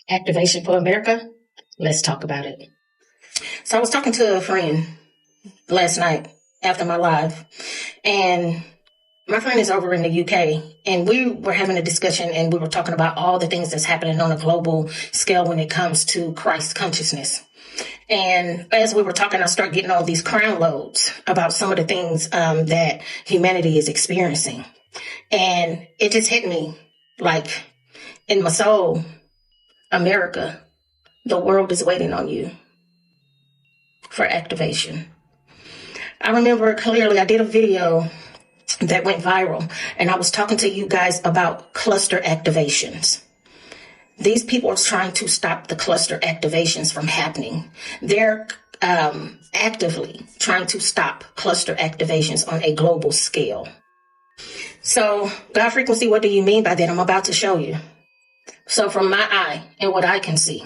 Activation for America? Let's talk about it. So I was talking to a friend last night after my live, and my friend is over in the UK, and we were having a discussion, and we were talking about all the things that's happening on a global scale when it comes to Christ consciousness. And as we were talking, I started getting all these crown loads about some of the things that humanity is experiencing. And it just hit me like in my soul, America, the world is waiting on you for activation. I remember clearly I did a video that went viral, and I was talking to you guys about cluster activations. These people are trying to stop the cluster activations from happening. They're actively trying to stop cluster activations on a global scale. So, God frequency, what do you mean by that? I'm about to show you. So from my eye and what I can see,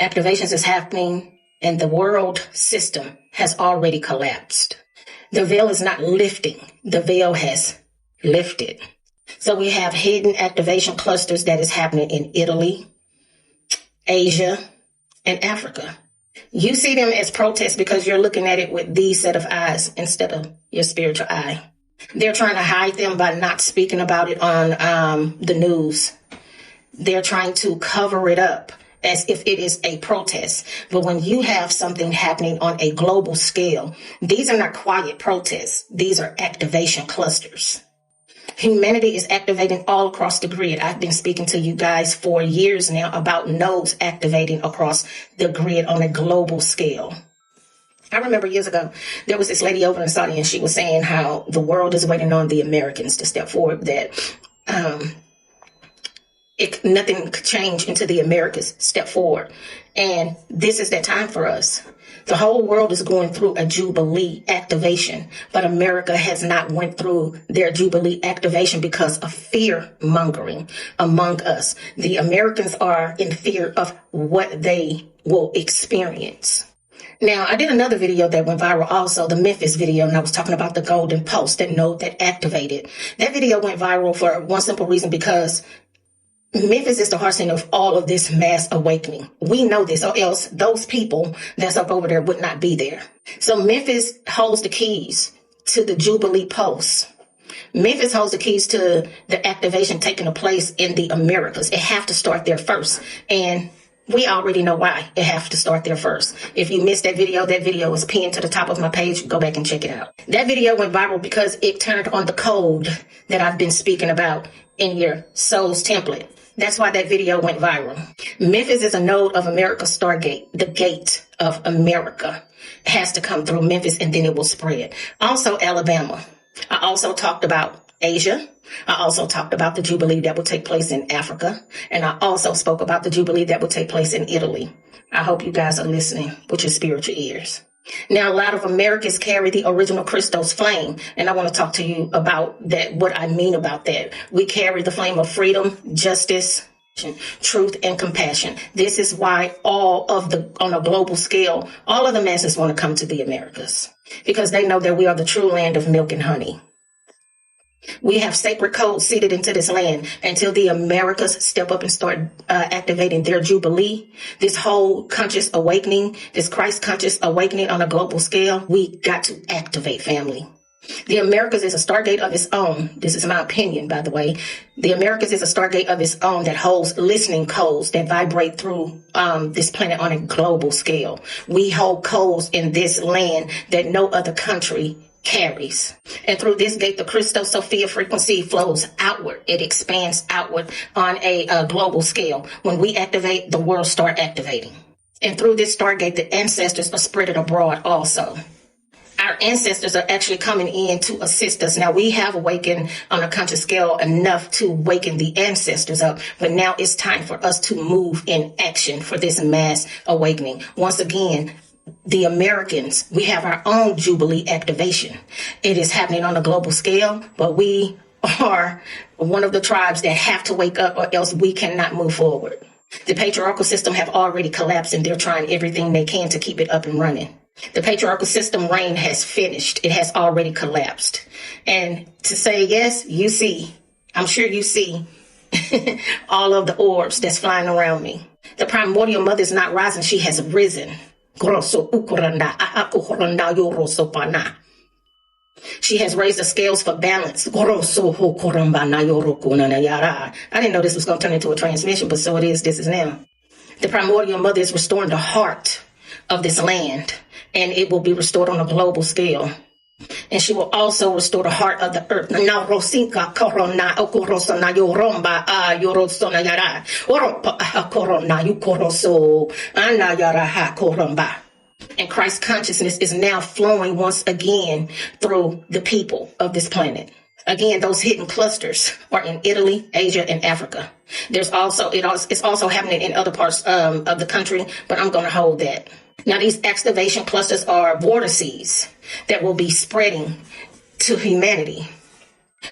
activations is happening and the world system has already collapsed. The veil is not lifting. The veil has lifted. So we have hidden activation clusters that is happening in Italy, Asia, and Africa. You see them as protests because you're looking at it with these set of eyes instead of your spiritual eye. They're trying to hide them by not speaking about it on the news. They're trying to cover it up as if it is a protest. But when you have something happening on a global scale, these are not quiet protests. These are activation clusters. Humanity is activating all across the grid. I've been speaking to you guys for years now about nodes activating across the grid on a global scale. I remember years ago, there was this lady over in Saudi, and she was saying how the world is waiting on the Americans to step forward, that nothing could change until the Americas step forward. And this is that time for us. The whole world is going through a Jubilee activation, but America has not went through their Jubilee activation because of fear mongering among us. The Americans are in fear of what they will experience. Now, I did another video that went viral also, the Memphis video, and I was talking about the golden pulse, that node that activated. That video went viral for one simple reason, because Memphis is the heart center of all of this mass awakening. We know this, or else those people that's up over there would not be there. So Memphis holds the keys to the Jubilee pulse. Memphis holds the keys to the activation taking place in the Americas. It have to start there first. And we already know why it have to start there first. If you missed that video is pinned to the top of my page. Go back and check it out. That video went viral because it turned on the code that I've been speaking about in your soul's template. That's why that video went viral. Memphis is a node of America's Stargate, the gate of America. It has to come through Memphis and then it will spread. Also Alabama. I also talked about Asia. I also talked about the Jubilee that will take place in Africa. And I also spoke about the Jubilee that will take place in Italy. I hope you guys are listening with your spiritual ears. Now, a lot of Americans carry the original Christos flame, and I want to talk to you about that, what I mean about that. We carry the flame of freedom, justice, truth, and compassion. This is why on a global scale, all of the masses want to come to the Americas, because they know that we are the true land of milk and honey. We have sacred codes seated into this land. Until the Americas step up and start activating their Jubilee, this whole conscious awakening, this Christ conscious awakening on a global scale, we got to activate, family. The Americas is a stargate of its own. This is my opinion, by the way. The Americas is a stargate of its own that holds listening codes that vibrate through this planet on a global scale. We hold codes in this land that no other country carries. And through this gate, the Christos Sophia frequency flows outward. It expands outward on a global scale. When we activate, the world start activating. And through this stargate, the ancestors are spread abroad also. Our ancestors are actually coming in to assist us. Now, we have awakened on a conscious scale enough to waken the ancestors up, but now it's time for us to move in action for this mass awakening. Once again, the Americans, we have our own Jubilee activation. It is happening on a global scale, but we are one of the tribes that have to wake up, or else we cannot move forward. The patriarchal system have already collapsed, and they're trying everything they can to keep it up and running. The patriarchal system reign has finished. It has already collapsed. And to say, yes, you see, I'm sure you see all of the orbs that's flying around me. The primordial mother is not rising, she has risen. She has raised the scales for balance. I didn't know this was going to turn into a transmission, but so it is. This is now. The primordial mother is restoring the heart of this land, and it will be restored on a global scale. And she will also restore the heart of the earth. And Christ's consciousness is now flowing once again through the people of this planet. Again, those hidden clusters are in Italy, Asia, and Africa. It's also happening in other parts of the country, but I'm going to hold that. Now, these activation clusters are vortices that will be spreading to humanity.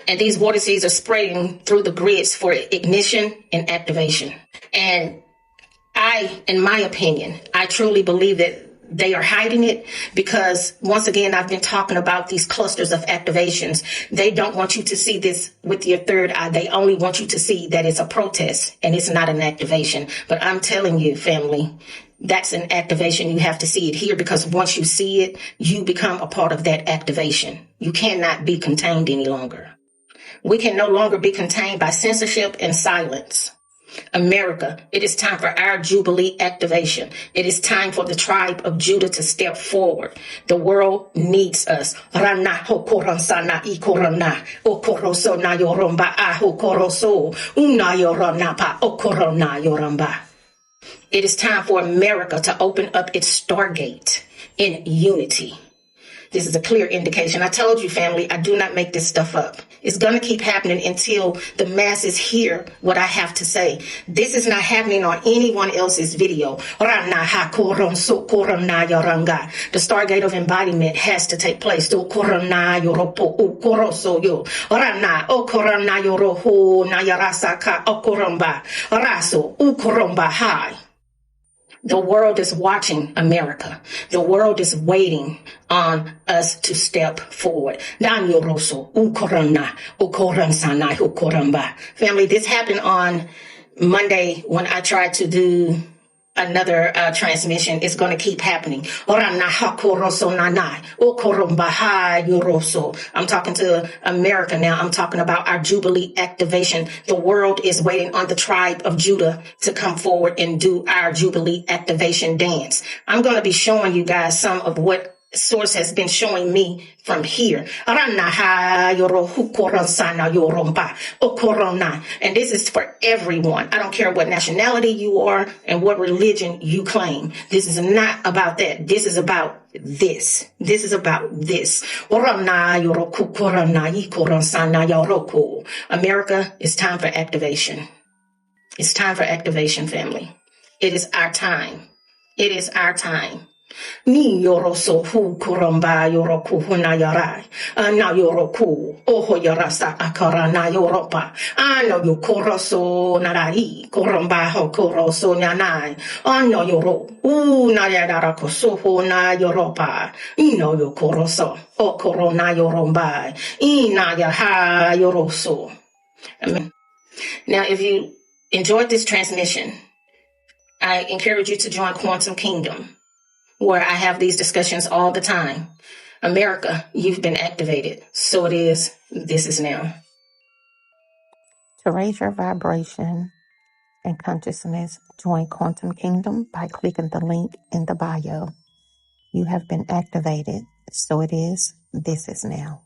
And these vortices are spreading through the grids for ignition and activation. And in my opinion, I truly believe that they are hiding it because, once again, I've been talking about these clusters of activations. They don't want you to see this with your third eye. They only want you to see that it's a protest and it's not an activation. But I'm telling you, family, that's an activation. You have to see it here, because once you see it, you become a part of that activation. You cannot be contained any longer. We can no longer be contained by censorship and silence. America, it is time for our Jubilee activation. It is time for the tribe of Judah to step forward. The world needs us. It is time for America to open up its stargate in unity. This is a clear indication. I told you, family, I do not make this stuff up. It's going to keep happening until the masses hear what I have to say. This is not happening on anyone else's video. The Stargate of embodiment has to take place. The world is watching America. The world is waiting on us to step forward. Family, this happened on Monday when I tried to do another transmission. It's going to keep happening. I'm talking to America now. I'm talking about our Jubilee activation. The world is waiting on the tribe of Judah to come forward and do our Jubilee activation dance. I'm going to be showing you guys some of what Source has been showing me from here. And this is for everyone. I don't care what nationality you are and what religion you claim. This is not about that. This is about this. This is about this. America, it's time for activation. It's time for activation, family. It is our time. It is our time. Ni yoroso hu kuramba yoroku hunayarai. Na yoroku oho yarasa akara na yoropa. Ano yokoroso narai kuramba ho koroso nyanai. Ano yoro nayadara kosoho na yoropa. Ino yokoroso o korona yorombai. Ina yaha yoroso. Amen. Now, if you enjoyed this transmission, I encourage you to join Quantum Kingdom, where I have these discussions all the time. America, you've been activated. So it is. This is now. To raise your vibration and consciousness, join Quantum Kingdom by clicking the link in the bio. You have been activated. So it is. This is now.